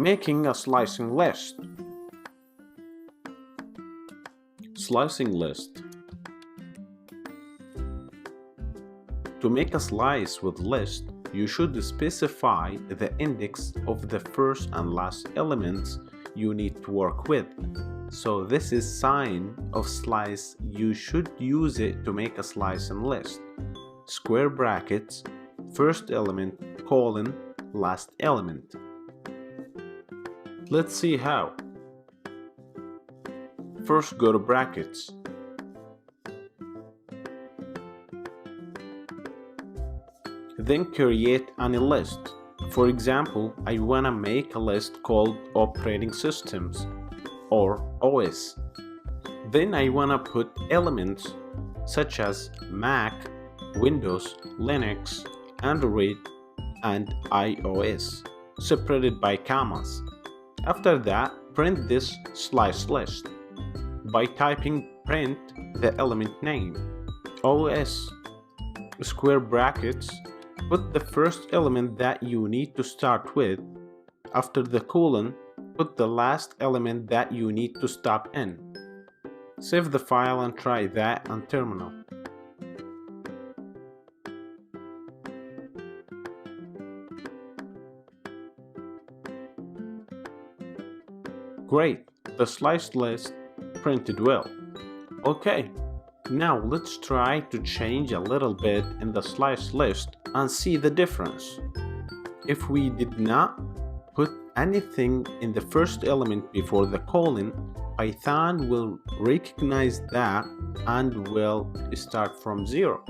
Making a slicing list. Slicing list. To make a slice with list, you should specify the index of the first and last elements you need to work with. So this is sign of slice. You should use it to make a slicing list. Square brackets, first element, colon, last element. Let's see how. First go to brackets. Then create any list. For example, I wanna make a list called operating systems or OS. Then I wanna put elements such as Mac, Windows, Linux, Android, and iOS, separated by commas. After that, print this slice list by typing print the element name, OS, square brackets, put the first element that you need to start with. After the colon, put the last element that you need to stop in. Save the file and try that on terminal. Great, the sliced list printed well. Okay, now let's try to change a little bit in the sliced list and see the difference. If we did not put anything in the first element before the colon, Python will recognize that and will start from 0.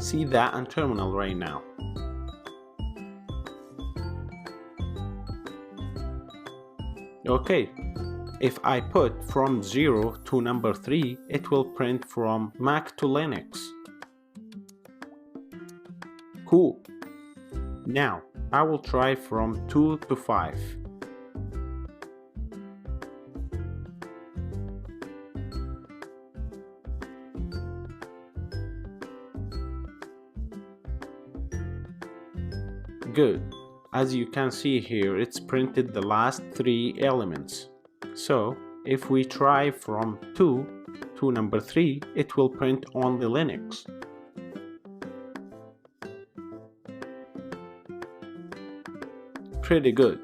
See that on terminal right now. Okay, if I put from 0 to number 3, it will print from Mac to Linux. Cool. Now, I will try from 2 to 5. Good. As you can see here, it's printed the last 3 elements. So, if we try from 2 to number 3, it will print only Linux. Pretty good.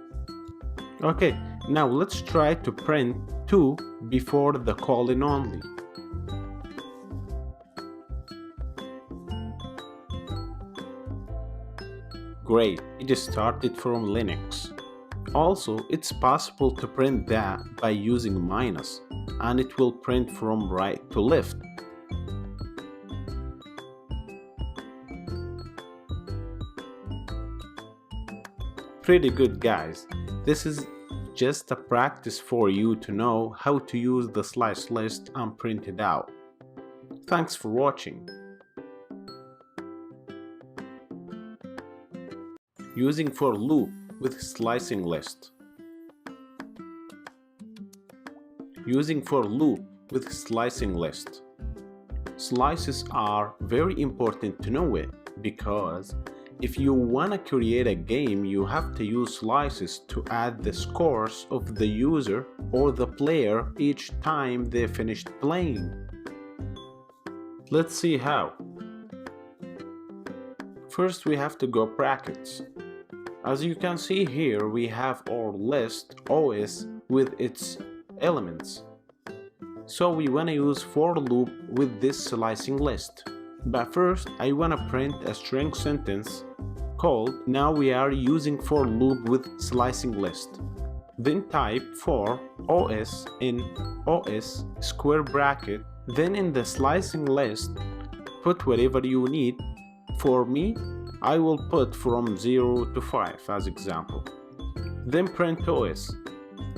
Okay, now let's try to print 2 before the colon only. Great, it just started from Linux. Also, it's possible to print that by using minus, and it will print from right to left. Pretty good, guys. This is just a practice for you to know how to use the slice list and print it out. Thanks for watching. Using for loop with slicing list. Using for loop with slicing list. Slices are very important to know it because if you want to create a game, you have to use slices to add the scores of the user or the player each time they finished playing. Let's see how. First, we have to go brackets. As you can see here, we have our list OS with its elements. So we want to use for loop with this slicing list. But first, I want to print a string sentence called now we are using for loop with slicing list. Then type for OS in OS square bracket. Then in the slicing list, put whatever you need. For me, I will put from 0 to 5 as example. Then print OS.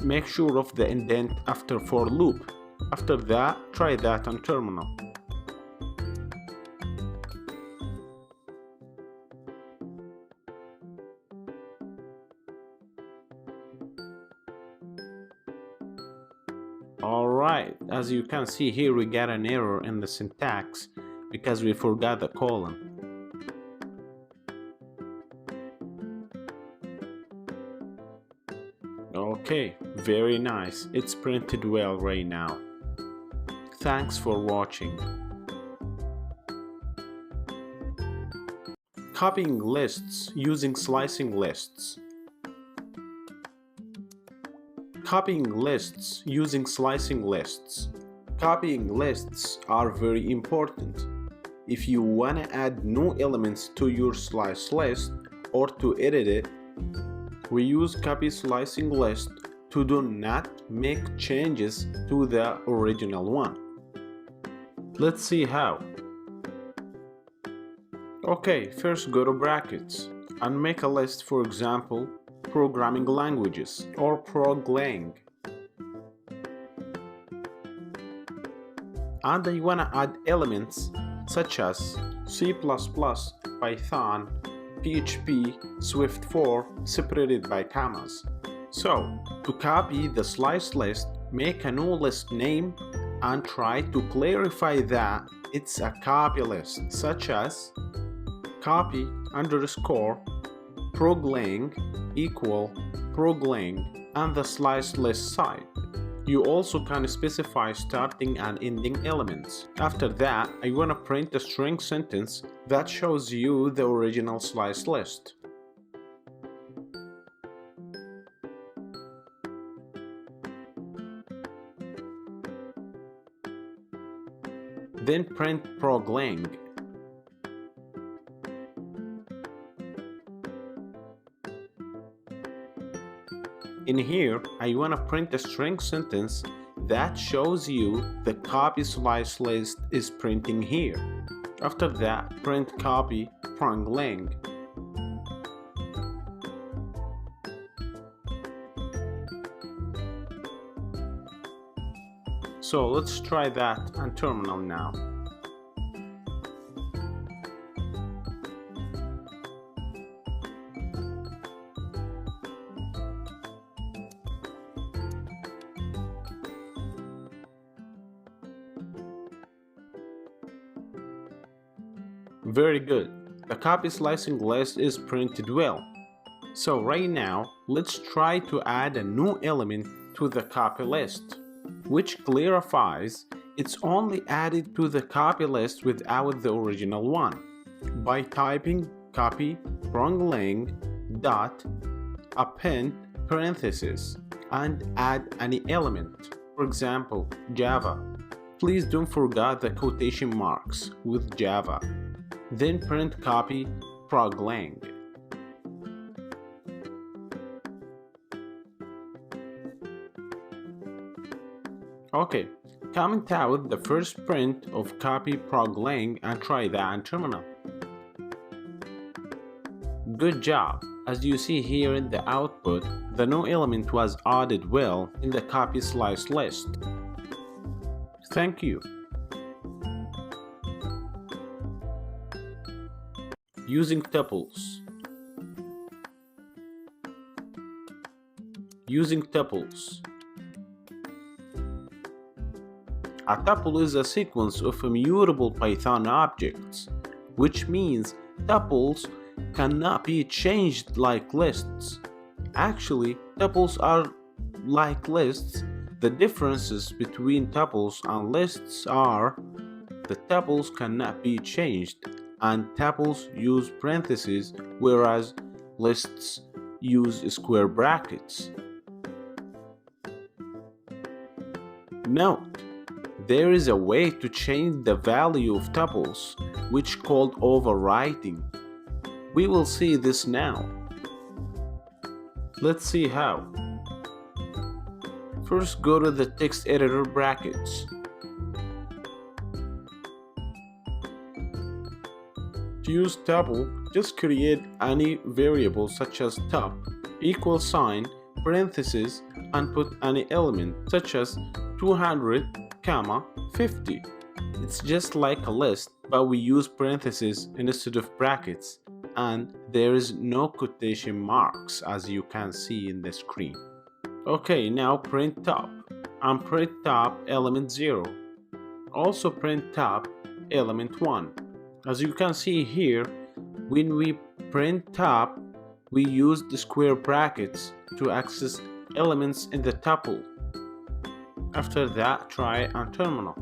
Make sure of the indent after for loop. After that, try that on terminal. Alright, as you can see here, we got an error in the syntax because we forgot the colon. Okay, very nice. It's printed well right now. Thanks for watching. Copying lists using slicing lists. Copying lists using slicing lists. Copying lists are very important. If you want to add new elements to your slice list or to edit it, we use copy slicing list to do not make changes to the original one. Let's see how. Okay, first go to brackets and make a list, for example, programming languages or proglang. And I want to add elements such as C++, Python, PHP, Swift 4 separated by commas. So, to copy the slice list, make a new list name and try to clarify that it's a copy list, such as copy underscore proglang equal proglang and the slice list side. You also can specify starting and ending elements. After that, I want to print a string sentence that shows you the original slice list. Then print proglang. In here, I want to print a string sentence that shows you the copy slice list is printing here. After that, print copy proglang. So let's try that on terminal now. Very good. The copy slicing list is printed well. So right now, let's try to add a new element to the copy list, which clarifies it's only added to the copy list without the original one by typing copy proglang dot append parenthesis and add any element. For example, Java. Please don't forget the quotation marks with Java. Then print copy proglang. Okay, comment out the first print of copy proglang and try that on terminal. Good job! As you see here in the output, the new element was added well in the copy slice list. Thank you. Using tuples. Using tuples. A tuple is a sequence of immutable Python objects, which means tuples cannot be changed like lists. Actually, tuples are like lists. The differences between tuples and lists are the tuples cannot be changed, and tuples use parentheses, whereas lists use square brackets. Note, there is a way to change the value of tuples, which called overwriting. We will see this now. Let's see how. First, go to the text editor brackets. To use tuple, just create any variable such as tup, equal sign, parentheses, and put any element such as 200, 50. It's just like a list, but we use parentheses instead of brackets, and there is no quotation marks as you can see in the screen. Okay, now print top, and print top element 0. Also print top element 1. As you can see here, when we print top, we use the square brackets to access elements in the tuple. After that, try on terminal.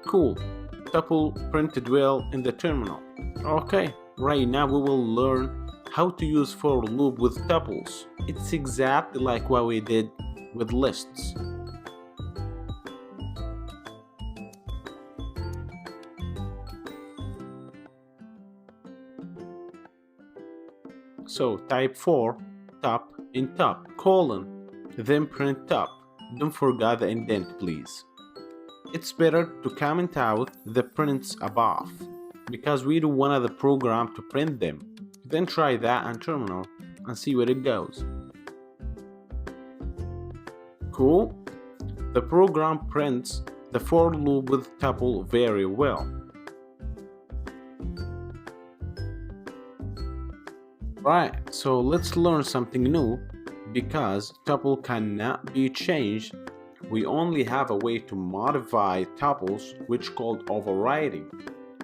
Cool, tuple printed well in the terminal. Okay, right now we will learn how to use for loop with tuples. It's exactly like what we did with lists. So type for top in top, colon, then print top. Don't forget the indent, please. It's better to comment out the prints above because we don't want the program to print them. Then try that on terminal and see where it goes. Cool. The program prints the for loop with tuple very well. Right, so let's learn something new. Because tuple cannot be changed, we only have a way to modify tuples, which called overriding.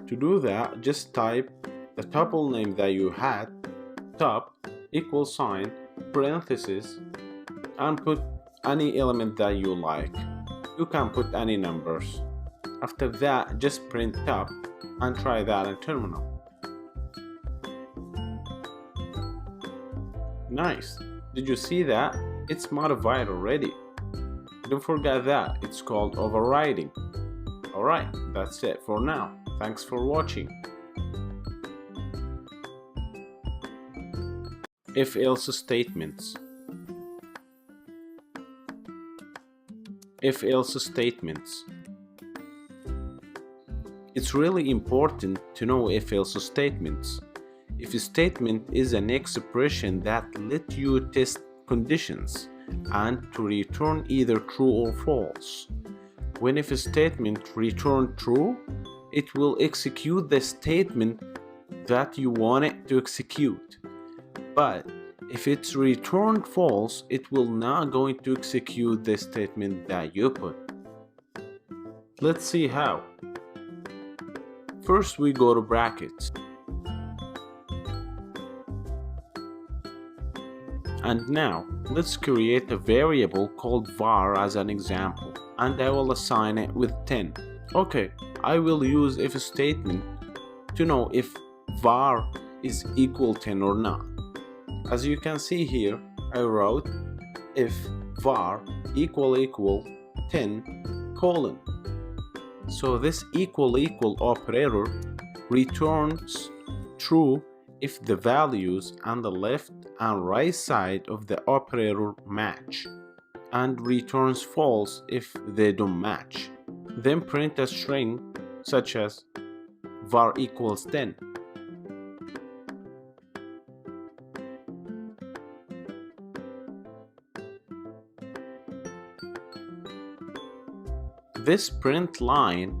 To do that, just type the tuple name that you had, top, equal sign, parenthesis, and put any element that you like. You can put any numbers. After that, just print top and try that in terminal. Nice. Did you see that? It's modified already. Don't forget that, it's called overriding. Alright, that's it for now. Thanks for watching. If-else statements. If-else statements. It's really important to know if-else statements. If a statement is an expression that lets you test conditions and to return either true or false. When if a statement returns true, it will execute the statement that you want it to execute. But if it's returned false, it will not going to execute the statement that you put. Let's see how. First we go to brackets. And now, let's create a variable called var as an example, and I will assign it with 10. Okay, I will use if statement to know if var is equal 10 or not. As you can see here, I wrote if var equal 10 colon. So this equal operator returns true if the values on the left and right side of the operator match, and returns false if they don't match. Then print a string such as var equals 10. This print line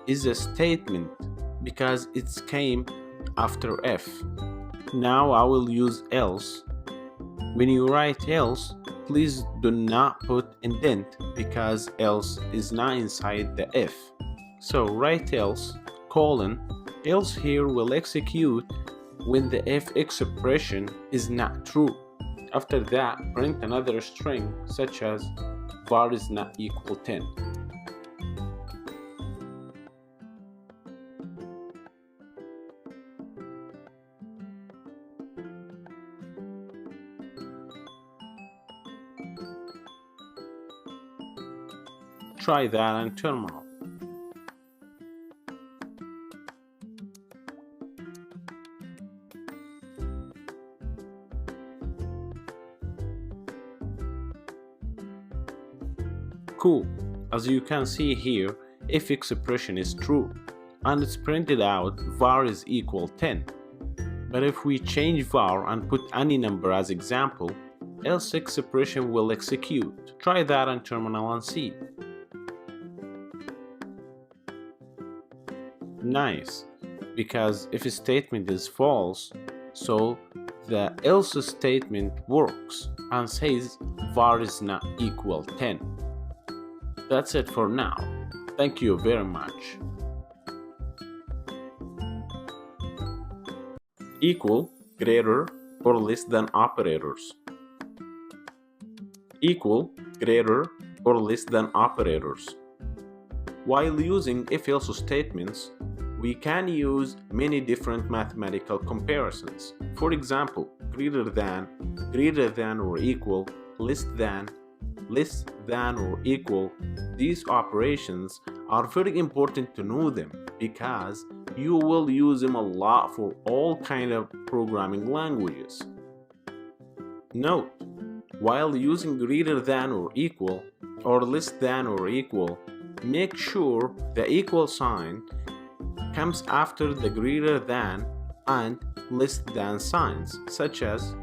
is a statement because it came after if. Now I will use else. When you write else, please do not put indent because else is not inside the if. So write else, colon, else here will execute when the if expression is not true. After that, print another string such as var is not equal 10. Try that on terminal. Cool. As you can see here, if expression is true, and it's printed out var is equal 10. But if we change var and put any number as example, else expression will execute. Try that on terminal and see. Nice, because if a statement is false, so the else statement works and says var is not equal 10. That's it for now. Thank you very much. Equal, greater, or less than operators. Equal, greater, or less than operators. While using if-else statements, we can use many different mathematical comparisons. For example, greater than or equal, less than or equal. These operations are very important to know them because you will use them a lot for all kind of programming languages. Note, while using greater than or equal or less than or equal, make sure the equal sign comes after the greater than and less than signs, such as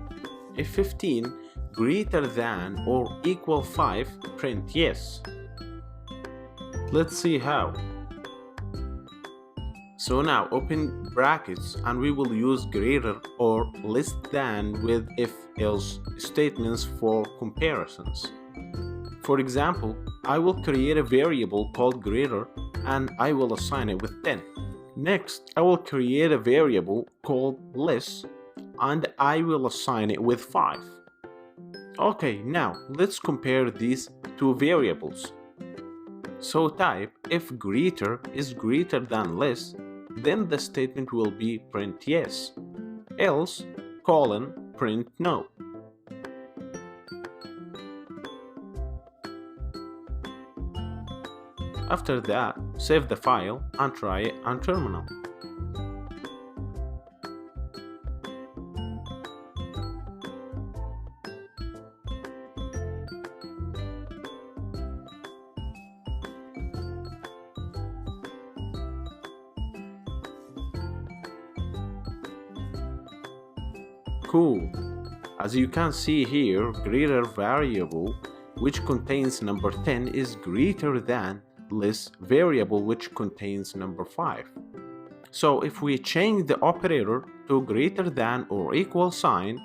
if 15 greater than or equal 5, print yes. Let's see how. So now open brackets and we will use greater or less than with if-else statements for comparisons. For example, I will create a variable called greater and I will assign it with 10. Next, I will create a variable called less and I will assign it with 5. Okay, now let's compare these two variables. So type if greater is greater than less, then the statement will be print yes, else print no. After that, save the file and try it on terminal. Cool. As you can see here, greater variable which contains number 10 is greater than less variable which contains number 5. So if we change the operator to greater than or equal sign,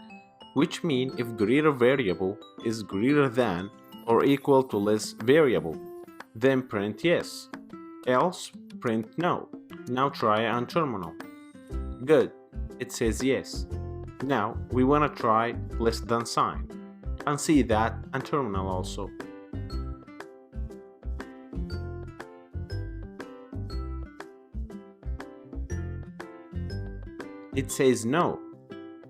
which means if greater variable is greater than or equal to less variable, then print yes, else print no. Now try on terminal. Good, it says yes. Now we want to try less than sign and see that on terminal also. It says no,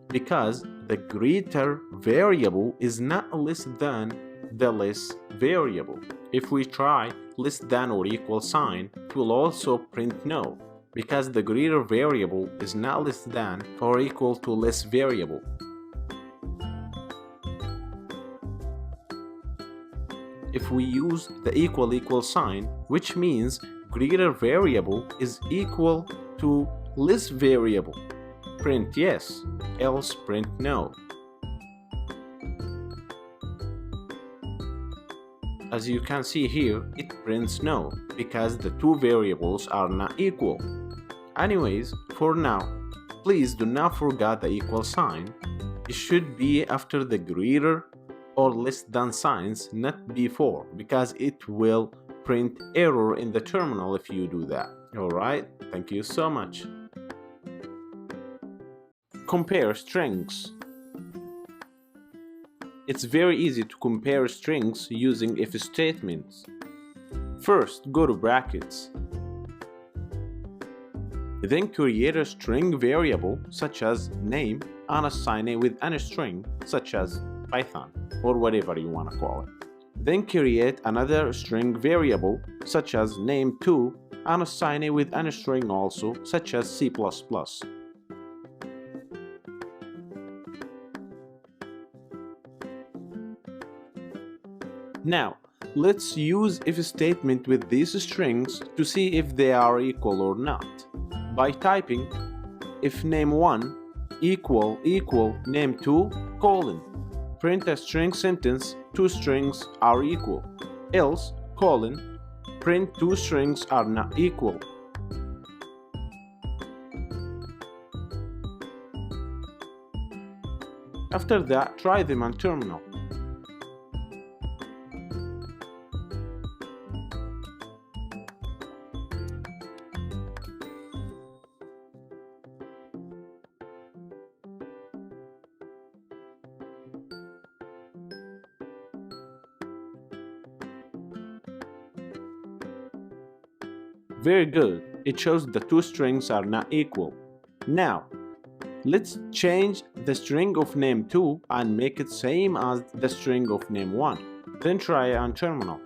because the greater variable is not less than the less variable. If we try less than or equal sign, it will also print no, because the greater variable is not less than or equal to less variable. If we use the equal sign, which means greater variable is equal to less variable, print yes, else print no. As you can see here, it prints no because the two variables are not equal. Anyways, for now, please do not forget the equal sign. It should be after the greater or less than signs, not before, because it will print error in the terminal if you do that. Alright, thank you so much. Compare strings. It's very easy to compare strings using if statements. First, go to brackets. Then create a string variable such as name and assign it with any string such as Python or whatever you want to call it. Then create another string variable such as name2 and assign it with any string also such as C++. Now, let's use if statement with these strings to see if they are equal or not. By typing if name1 equal name2 colon, print a string sentence, two strings are equal, else colon, print two strings are not equal. After that, try them on terminal. Very good. It shows the two strings are not equal. Now, let's change the string of name 2 and make it same as the string of name 1. Then try on terminal.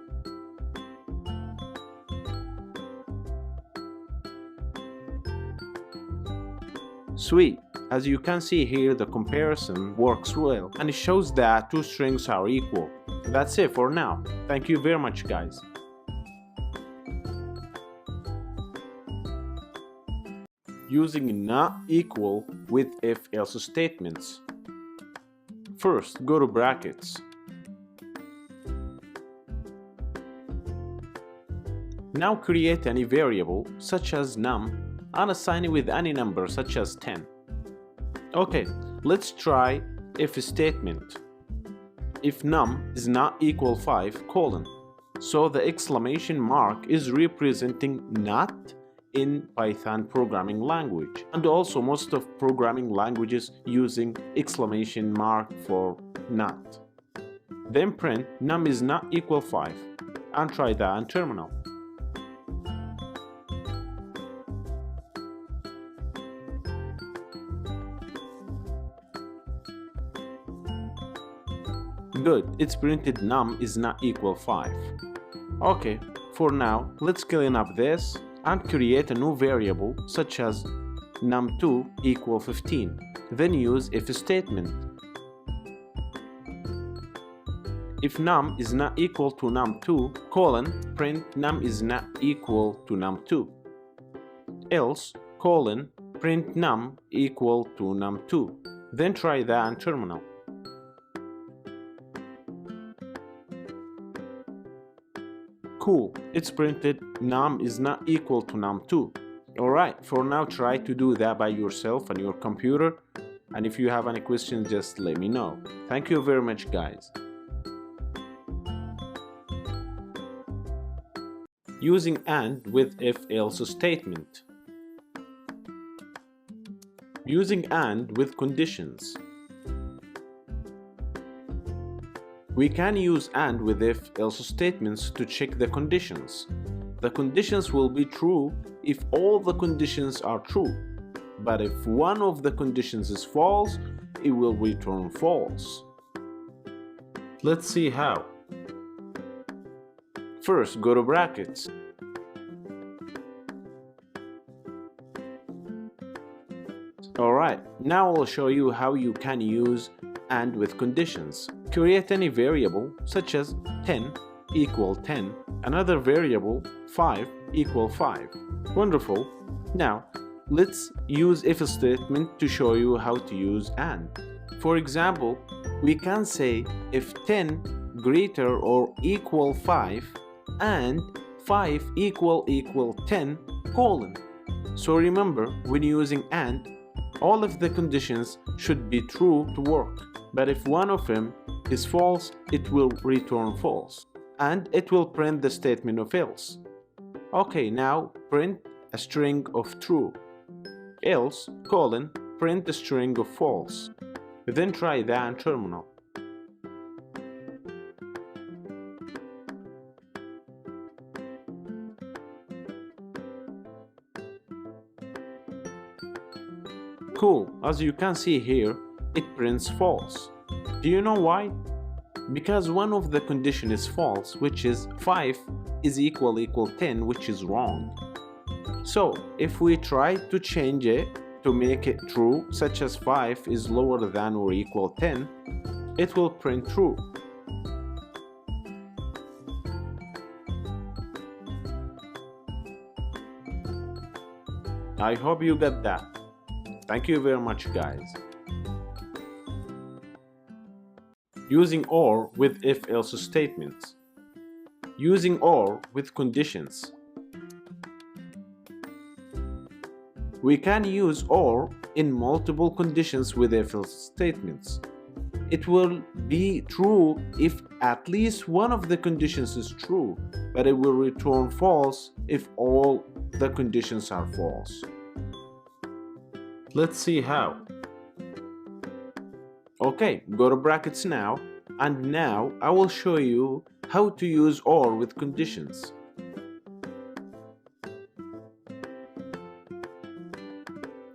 Sweet. As you can see here, the comparison works well and it shows that two strings are equal. That's it for now. Thank you very much, guys. Using not equal with if-else statements. First, go to brackets. Now create any variable such as num and assign it with any number such as 10. Okay, let's try if statement. If num is not equal 5, colon. So the exclamation mark is representing not in Python programming language, and also most of programming languages using exclamation mark for not. Then print num is not equal 5 and try that on terminal. Good, it's printed num is not equal 5. Okay, for now let's clean up this and create a new variable such as num2 equal 15. Then use if statement. If num is not equal to num2, colon, print num is not equal to num2. Else, colon, print num equal to num2. Then try that on terminal. Cool, it's printed num is not equal to num2. Alright, for now try to do that by yourself on your computer, and if you have any questions just let me know. Thank you very much, guys. Using AND with if-else statement. Using AND with conditions. We can use AND with if-else statements to check the conditions. The conditions will be true if all the conditions are true, but if one of the conditions is false, it will return false. Let's see how. First, go to brackets. Alright, now I'll show you how you can use AND with conditions. Create any variable such as 10 equal 10, another variable 5 equal 5. Wonderful. Now let's use if statement to show you how to use AND. For example, we can say if 10 greater or equal 5 and 5 equal 10, colon. So remember, when using AND, all of the conditions should be true to work, but if one of them is false, it will return false, and it will print the statement of else. Okay, now print a string of true, else, colon, print a string of false. Then try that on terminal. Cool, as you can see here, it prints false. Do you know why? Because one of the condition is false, which is 5 is equal 10, which is wrong. So if we try to change it to make it true, such as 5 is lower than or equal 10, it will print true. I hope you got that. Thank you very much, guys. Using OR with if-else statements. Using OR with conditions. We can use OR in multiple conditions with if-else statements. It will be true if at least one of the conditions is true, but it will return false if all the conditions are false. Let's see how. Okay, go to brackets now, and now I will show you how to use OR with conditions.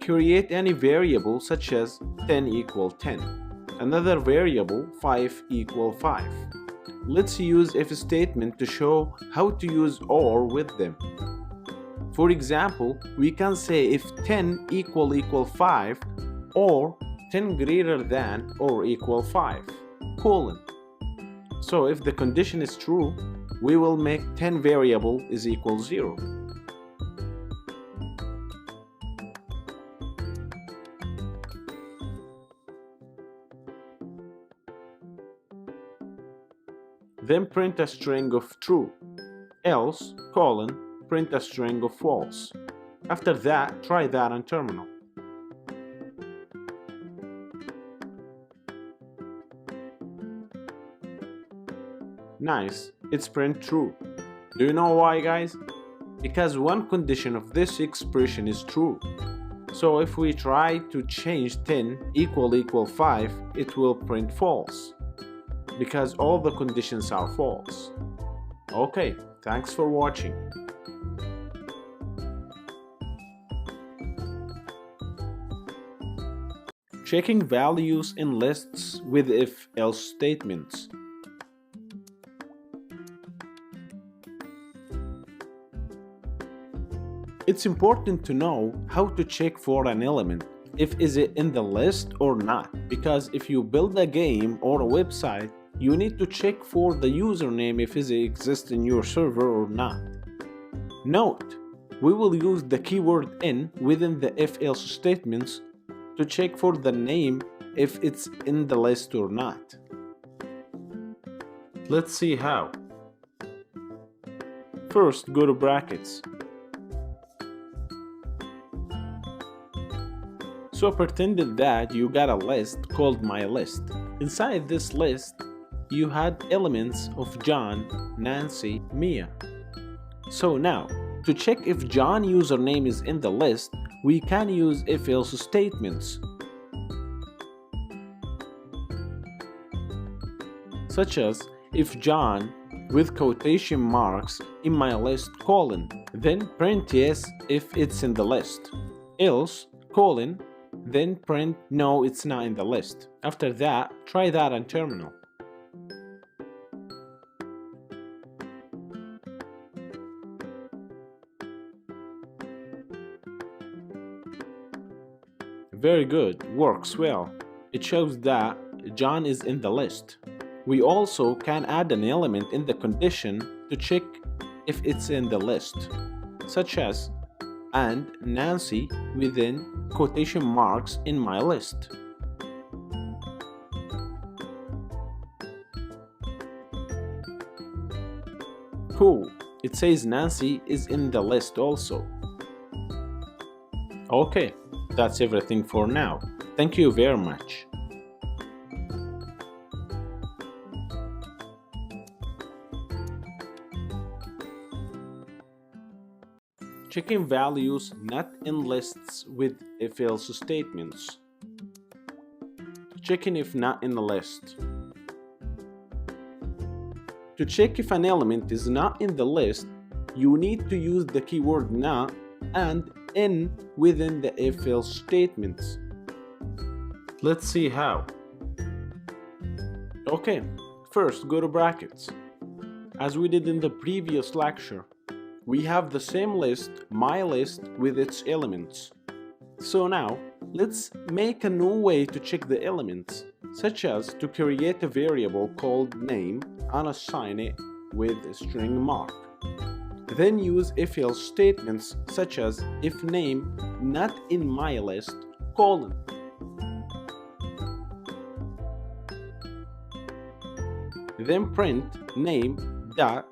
create any variable such as 10 equal 10, another variable 5 equal 5. Let's use if statement to show how to use OR with them. For example, we can say if 10 equal 5 or 10 greater than or equal 5, colon. So if the condition is true, we will make 10 variable is equal 0. Then print a string of true, else, colon, print a string of false. After that, try that on terminal. Nice, it's print true. Do you know why, guys? Because one condition of this expression is true. So if we try to change 10 equal 5, it will print false, because all the conditions are false. Okay, thanks for watching. Checking values in lists with if-else statements. It's important to know how to check for an element, if is it in the list or not, because if you build a game or a website, you need to check for the username if it exists in your server or not. Note, we will use the keyword in within the if-else statements to check for the name if it's in the list or not. Let's see how. First, go to brackets. So pretend that you got a list called my list. Inside this list, you had elements of John, Nancy, Mia. So now, to check if John username is in the list, we can use if-else statements, such as if John with quotation marks in my list colon, then print yes if it's in the list, else colon, then print no, it's not in the list. After that, try that on terminal. Very good, works well. It shows that John is in the list. We also can add an element in the condition to check if it's in the list, such as and Nancy within quotation marks in my list. Cool, it says Nancy is in the list also. Okay, that's everything for now. Thank you very much. Checking values not in lists with if-else statements. Checking if not in the list. To check if an element is not in the list, you need to use the keyword not and in within the if-else statements. Let's see how. Okay, first go to brackets. As we did in the previous lecture, we have the same list, my list, with its elements. So now, let's make a new way to check the elements, such as to create a variable called name and assign it with a string mark. Then use if-else statements such as if name not in my list, colon. Then print name dot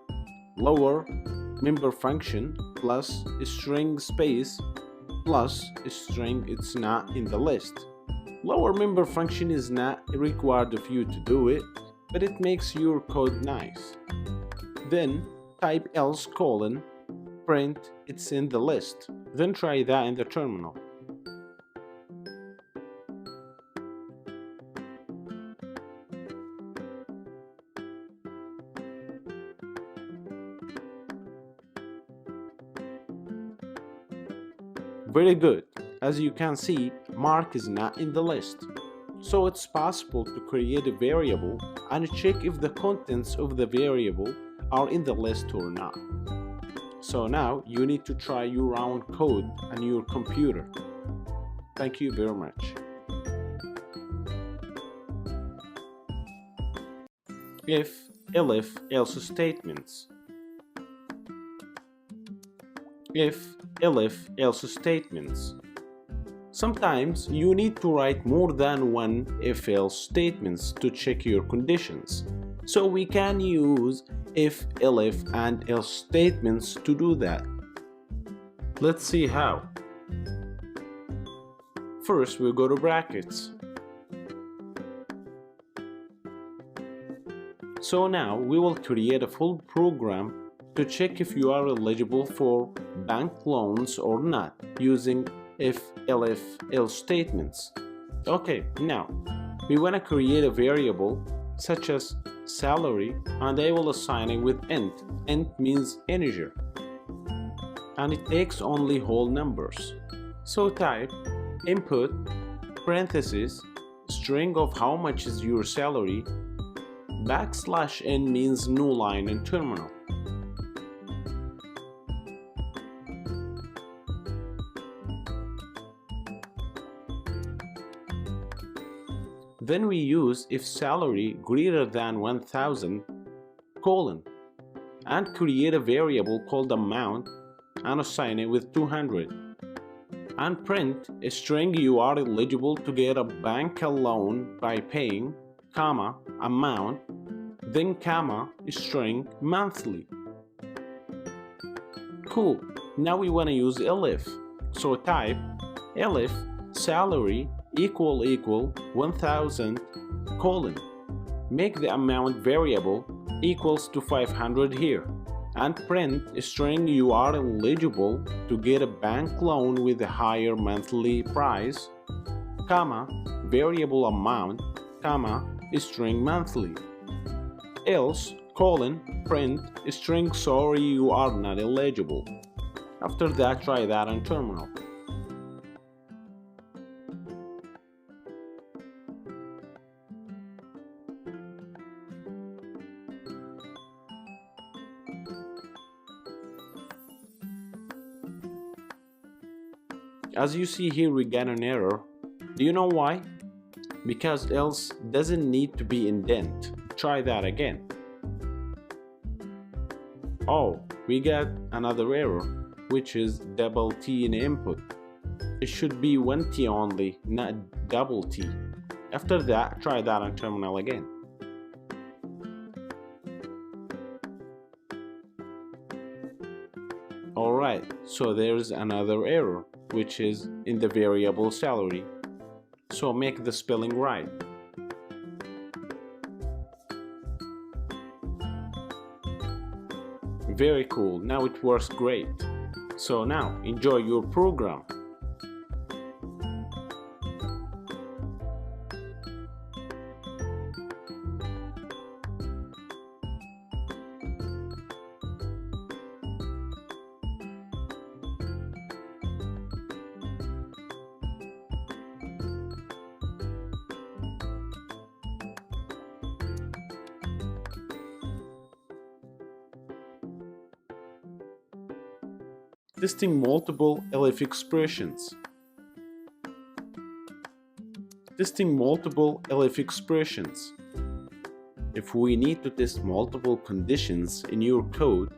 lower member function plus string space plus string it's not in the list. Lower member function is not required of you to do it, but it makes your code nice. Then type else colon, print it's in the list. Then try that in the terminal. Very good. As you can see, Mark is not in the list. So it's possible to create a variable and check if the contents of the variable are in the list or not. So now you need to try your own code on your computer. Thank you very much. If, elif, else statements. If, elif, else statements. Sometimes you need to write more than one if-else statements to check your conditions. So we can use if, elif, and else statements to do that. Let's see how. First, we'll go to brackets. So now we will create a full program to check if you are eligible for bank loans or not using if, elif, else statements. Okay, now we want to create a variable such as salary, and I will assign it with int. Int means integer, and it takes only whole numbers. So type input parenthesis string of how much is your salary \n means new line in terminal. Then we use if salary greater than 1000 colon and create a variable called amount and assign it with 200 and print a string you are eligible to get a bank loan by paying comma amount then comma string monthly. Cool. Now we want to use elif. So type elif salary equal 1000 colon. Make the amount variable equals to 500 here and print a string you are eligible to get a bank loan with a higher monthly price comma variable amount comma string monthly. Else colon print string sorry you are not eligible. After that, try that on terminal. As you see here, we get an error. Do you know why? Because else doesn't need to be indent. Try that again. Oh, we get another error, which is double T in input. It should be one T only, not double T. After that, try that on terminal again. Alright, so there's another error, which is in the variable salary. So make the spelling right. Very cool, now it works great. So now, enjoy your program. Testing multiple elif expressions. Testing multiple elif expressions. If we need to test multiple conditions in your code,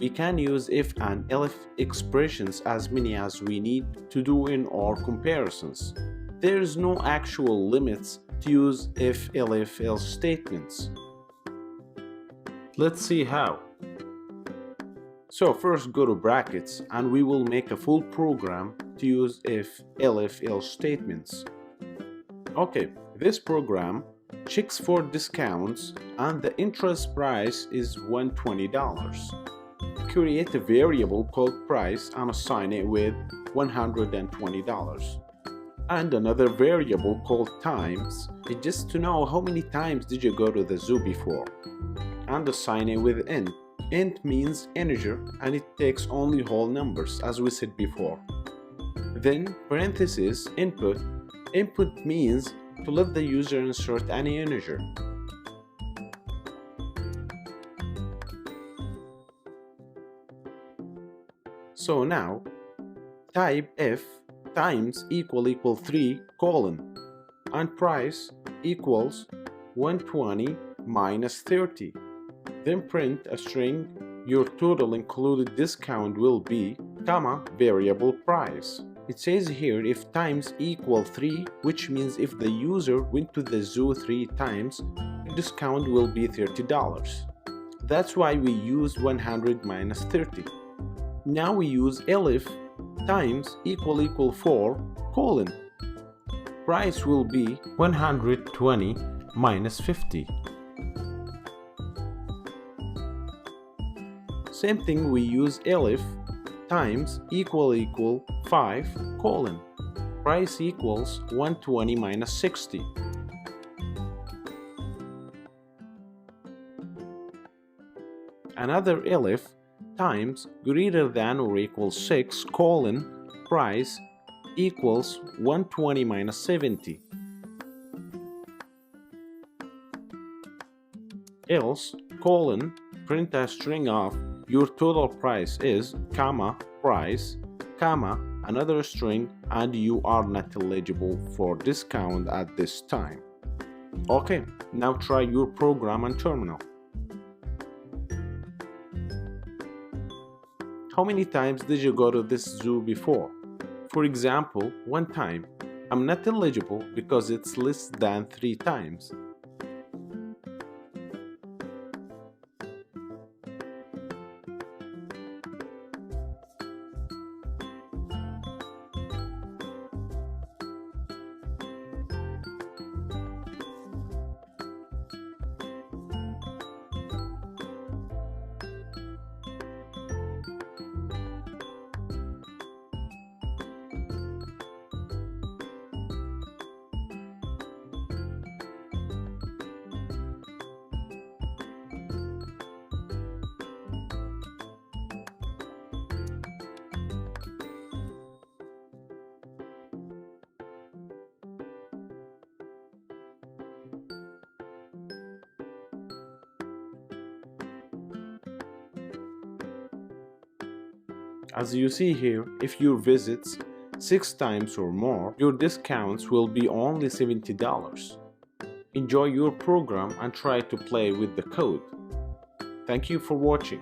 we can use if and elif expressions as many as we need to do in our comparisons. There is no actual limits to use if, elif, else statements. Let's see how. So first go to brackets and we will make a full program to use if, elif, else statements. Okay, this program checks for discounts and the interest price is $120. Create a variable called price and assign it with $120. And another variable called times, just to know how many times did you go to the zoo before. And assign it with int. Int means integer and it takes only whole numbers as we said before. Then parenthesis input. Input means to let the user insert any integer. So now type if times equal 3 colon and price equals 120 minus 30. Then print a string. Your total included discount will be, comma, variable price. It says here if times equal 3, which means if the user went to the zoo 3 times, the discount will be $30. That's why we use 100 minus 30. Now we use elif times equal 4 colon. Price will be 120 minus 50. Same thing, we use elif times equal 5 colon. Price equals 120 minus 60. Another elif times greater than or equals 6 colon. Price equals 120 minus 70. Else colon print a string of your total price is, comma, price, comma, another string, and you are not eligible for discount at this time. Okay, now try your program on terminal. How many times did you go to this zoo before? For example, 1 time. I'm not eligible because it's less than 3 times. As you see here, if you visit 6 times or more, your discounts will be only $70. Enjoy your program and try to play with the code. Thank you for watching.